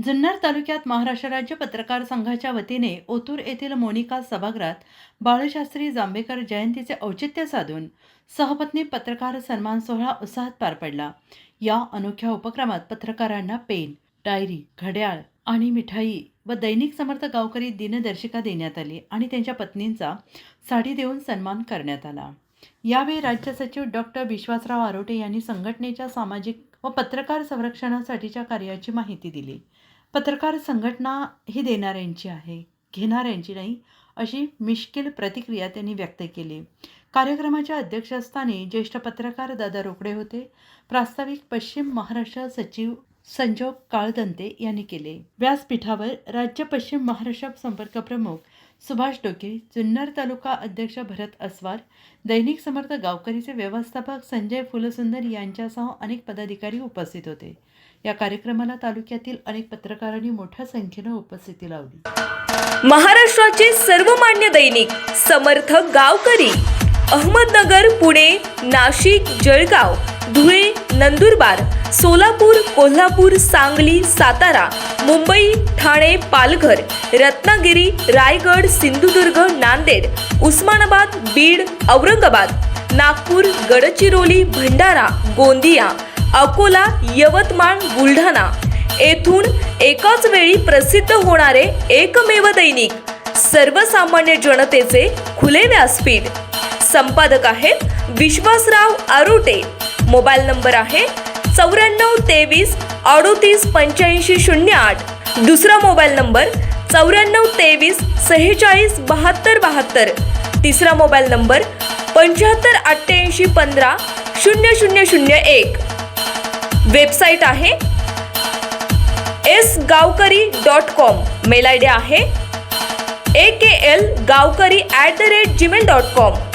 जुन्नर तालुक्यात महाराष्ट्र राज्य पत्रकार संघाच्या वतीने ओतूर येथील मोनिका सभागृहात बाळशास्त्री जांभेकर जयंतीचे औचित्य साधून सहपत्नी पत्रकार सन्मान सोहळा उत्साहात पार पडला। या अनोख्या उपक्रमात पत्रकारांना पेन, डायरी, घड्याळ आणि मिठाई व दैनिक समर्थ गावकरी दिनदर्शिका देण्यात आली आणि त्यांच्या पत्नींचा साडी देऊन सन्मान करण्यात आला। यावेळी राज्य सचिव डॉक्टर विश्वासराव आरोटे यांनी संघटनेच्या सामाजिक व पत्रकार संरक्षणासाठीच्या कार्याची माहिती दिली। पत्रकार संघटना ही देणाऱ्यांची आहे, घेणाऱ्यांची नाही, अशी मिश्किल प्रतिक्रिया त्यांनी व्यक्त केली। कार्यक्रमाच्या अध्यक्षस्थानी ज्येष्ठ पत्रकार दादा रोकडे होते। प्रास्ताविक पश्चिम महाराष्ट्र सचिव संजोग काळदंते यांनी केले। व्यासपीठावर राज्य पश्चिम महाराष्ट्र संपर्क प्रमुख सुभाष डोके, जुन्नर तालुका अध्यक्ष भरत अस्वार, दैनिक समर्थ गावकरीचे व्यवस्थापक संजय फुलसुंदर यांच्यासह अनेक पदाधिकारी उपस्थित होते। या कार्यक्रमाला तालुक्यातील अनेक पत्रकारांनी मोठ्या संख्येने उपस्थिती लावली। महाराष्ट्राचे सर्वमान्य दैनिक समर्थ गावकरी अहमदनगर, पुणे, नाशिक, जळगाव, धुळे, नंदुरबार, सोलापूर, कोल्हापूर, सांगली, सातारा, मुंबई, ठाणे, पालघर, रत्नागिरी, रायगड, सिंधुदुर्ग, नांदेड, उस्मानाबाद, बीड, औरंगाबाद, नागपूर, गडचिरोली, भंडारा, गोंदिया, अकोला, यवतमाळ, बुलढाणा येथून एकाच वेळी प्रसिद्ध होणारे एकमेव दैनिक, सर्वसामान्य जनतेचे खुले व्यासपीठ। संपादक आहेत विश्वासराव आरोटे। मोबाईल नंबर आहे 9423 38 85 08। दुसरा मोबाईल नंबर 9423 46 72 72। तिसरा मोबाईल नंबर 75 88 15 0001। वेबसाईट आहे sgavkari.com। मेल आयडी आहे aklgavkari@gmail.com।